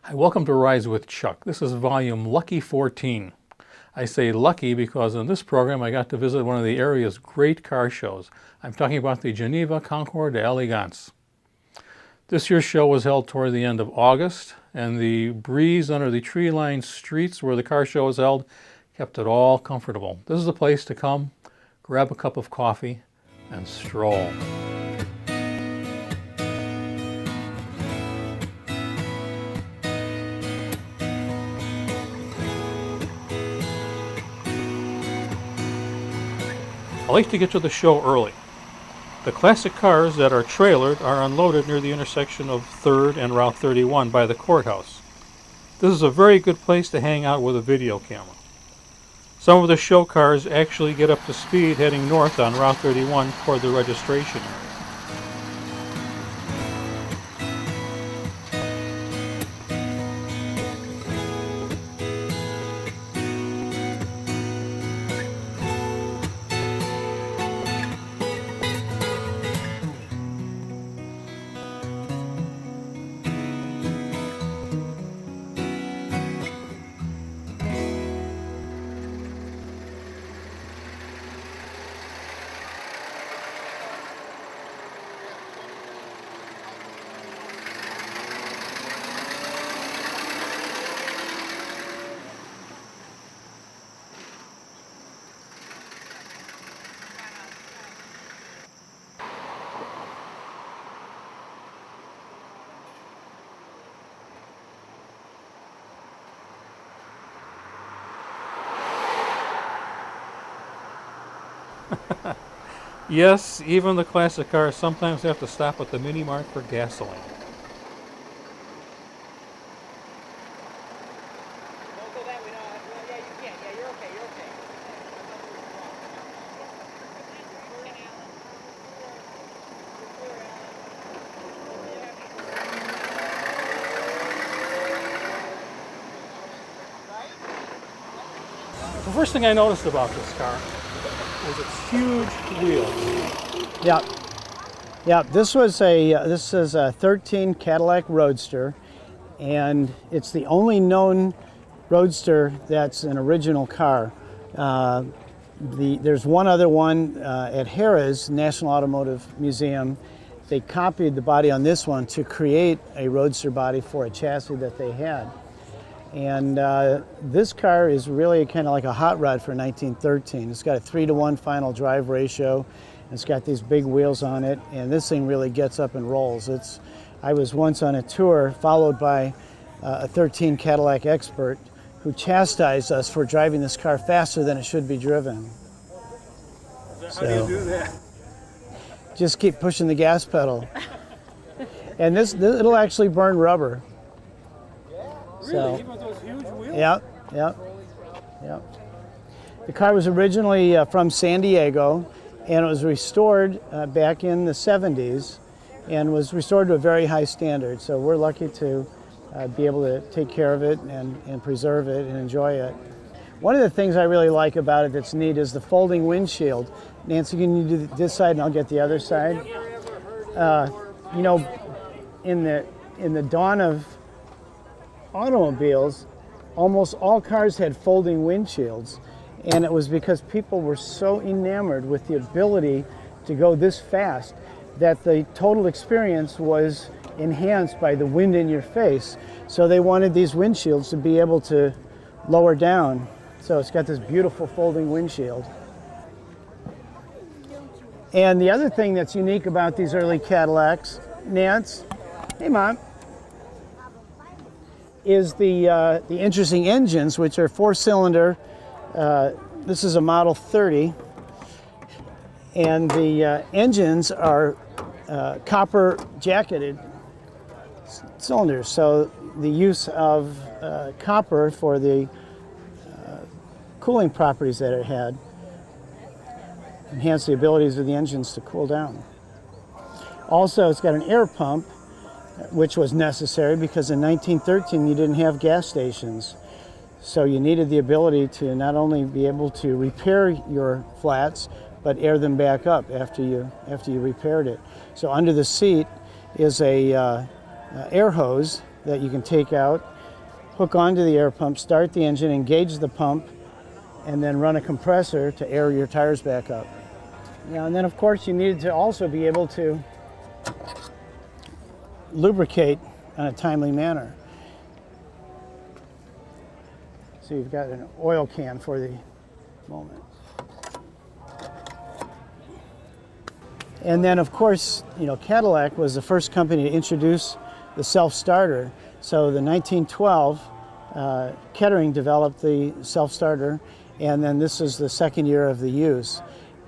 Hi, welcome to Rides with Chuck. This is volume Lucky 14. I say lucky because in this program I got to visit one of the area's great car shows. I'm talking about the Geneva Concours de Elegance. This year's show was held toward the end of August, and the breeze under the tree-lined streets where the car show was held kept it all comfortable. This is a place to come, grab a cup of coffee, and stroll. I like to get to the show early. The classic cars that are trailered are unloaded near the intersection of 3rd and Route 31 by the courthouse. This is a very good place to hang out with a video camera. Some of the show cars actually get up to speed heading north on Route 31 toward the registration area. Yes, even the classic cars sometimes have to stop at the mini mart for gasoline. Don't go that way, no. Yeah, you can. Yeah, you're okay, you're okay. The first thing I noticed about this car was its huge wheels. Yeah. This is a 13 Cadillac Roadster, and it's the only known Roadster that's an original car. There's one other one at Harrah's National Automotive Museum. They copied the body on this one to create a Roadster body for a chassis that they had. And this car is really kind of like a hot rod for 1913. It's got a 3-to-1 final drive ratio. It's got these big wheels on it, and this thing really gets up and rolls. I was once on a tour followed by a 13 Cadillac expert who chastised us for driving this car faster than it should be driven. How do you do that? Just keep pushing the gas pedal. And it'll actually burn rubber. Really? Even with those huge wheels? Yeah. The car was originally from San Diego, and it was restored back in the 70s and was restored to a very high standard. So we're lucky to be able to take care of it and preserve it and enjoy it. One of the things I really like about it that's neat is the folding windshield. Nancy, can you do this side and I'll get the other side? You know, in the dawn of automobiles, almost all cars had folding windshields, and it was because people were so enamored with the ability to go this fast that the total experience was enhanced by the wind in your face. So they wanted these windshields to be able to lower down. So it's got this beautiful folding windshield. And the other thing that's unique about these early Cadillacs, Nance, hey Mom, is the interesting engines, which are 4-cylinder. This is a Model 30, and the engines are copper jacketed cylinders. So the use of copper for the cooling properties that it had enhanced the abilities of the engines to cool down. Also, it's got an air pump, which was necessary because in 1913 you didn't have gas stations. So you needed the ability to not only be able to repair your flats, but air them back up after you repaired it. So under the seat is a air hose that you can take out, hook onto the air pump, start the engine, engage the pump, and then run a compressor to air your tires back up. Now, and then of course you needed to also be able to lubricate in a timely manner. So you've got an oil can for the moment. And then of course, you know, Cadillac was the first company to introduce the self-starter. So the 1912, Kettering developed the self-starter, and then this is the second year of the use.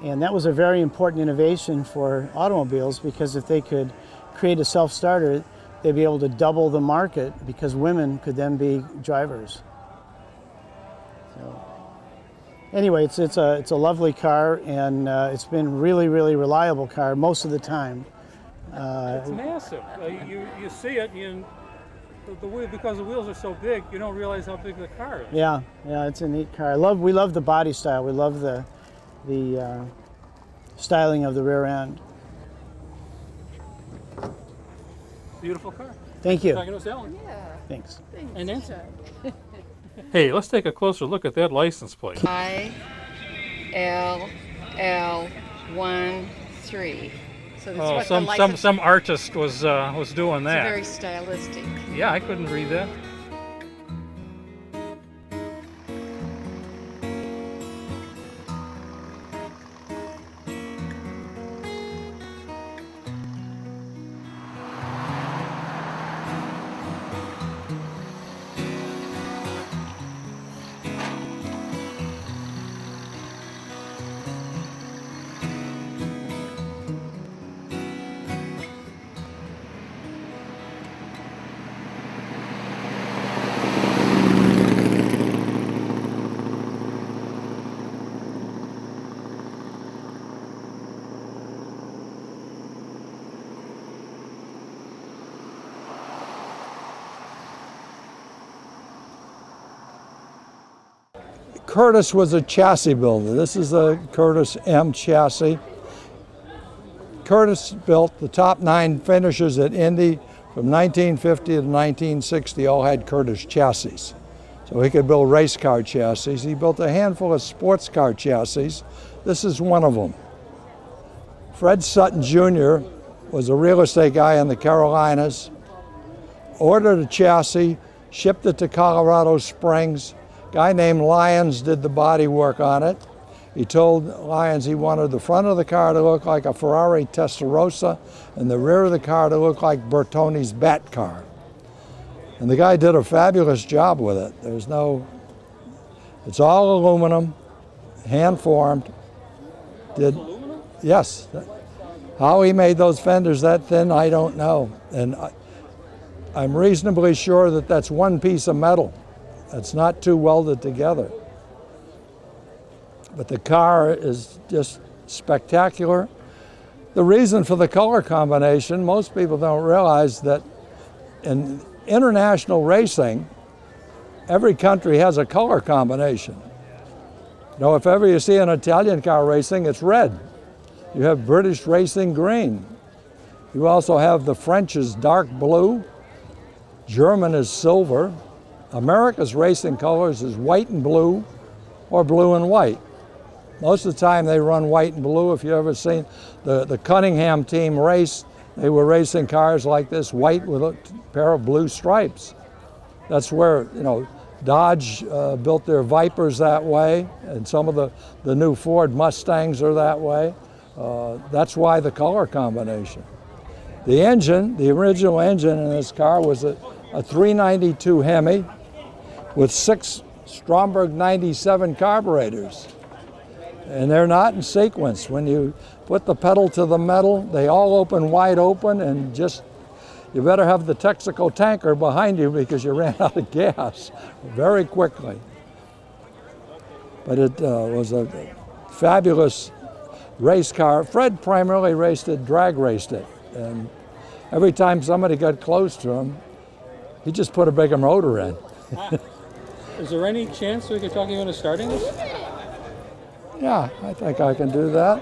And that was a very important innovation for automobiles, because if they could create a self-starter, they'd be able to double the market, because women could then be drivers. So, anyway, it's a lovely car, and it's been really reliable car most of the time. It's massive. You see it, and the wheel, because the wheels are so big, you don't realize how big the car is. Yeah, it's a neat car. We love the body style. We love the styling of the rear end. Beautiful car. Thank you. Talking to Alan. Yeah. Thanks. And Nancy. Hey, let's take a closer look at that license plate. ILL13. So that's what the license. Some artist was doing that. It's very stylistic. Yeah, I couldn't read that. Curtis was a chassis builder. This is a Curtis M chassis. Curtis built the top 9 finishers at Indy from 1950 to 1960, all had Curtis chassis. So he could build race car chassis. He built a handful of sports car chassis. This is one of them. Fred Sutton Jr. was a real estate guy in the Carolinas, ordered a chassis, shipped it to Colorado Springs. Guy named Lyons did the body work on it. He told Lyons he wanted the front of the car to look like a Ferrari Testarossa and the rear of the car to look like Bertoni's Bat car. And the guy did a fabulous job with it. It's all aluminum, hand formed. Yes. How he made those fenders that thin, I don't know. And I'm reasonably sure that that's one piece of metal. It's not too welded together. But the car is just spectacular. The reason for the color combination, most people don't realize that in international racing, every country has a color combination. You know, if ever you see an Italian car racing, it's red. You have British racing green. You also have the French is dark blue, German is silver. America's racing colors is white and blue or blue and white. Most of the time they run white and blue. If you've ever seen the Cunningham team race, they were racing cars like this, white with a pair of blue stripes. That's where, you know, Dodge built their Vipers that way, and some of the new Ford Mustangs are that way. That's why the color combination. The engine, the original engine in this car was a 392 Hemi with 6 Stromberg 97 carburetors. And they're not in sequence. When you put the pedal to the metal, they all open wide open, and you better have the Texaco tanker behind you because you ran out of gas very quickly. But it was a fabulous race car. Fred primarily drag raced it. And every time somebody got close to him, he just put a bigger motor in. Is there any chance we could talk you into starting this? Yeah, I think I can do that.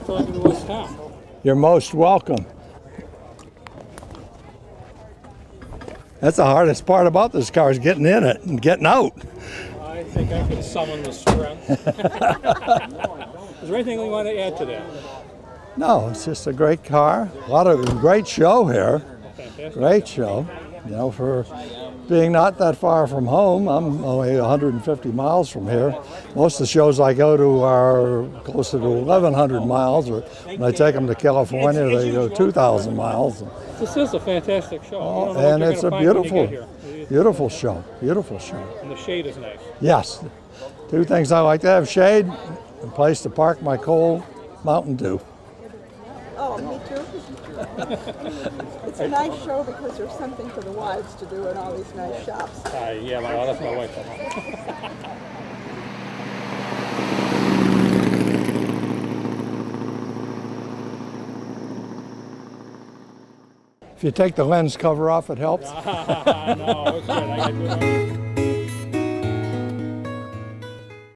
for letting me do a stop. You're most welcome. That's the hardest part about this car is getting in it and getting out. I think I can summon the strength. Is there anything you want to add to that? No, it's just a great car. A lot of great show here. Fantastic. Great show. You know, for being not that far from home, I'm only 150 miles from here. Most of the shows I go to are closer to 1,100 miles, or when I take them to California, they go 2,000 miles. This is a fantastic show. Oh, You don't know what and you're it's gonna a find when you beautiful, get here. beautiful show. Beautiful show. And the shade is nice. Yes. Two things I like to have: shade, a place to park my cold Mountain Dew. Oh, me too. It's a nice show because there's something for the wives to do in all these nice shops. Yeah, that's my wife. If you take the lens cover off, it helps. No, it's good. I got good.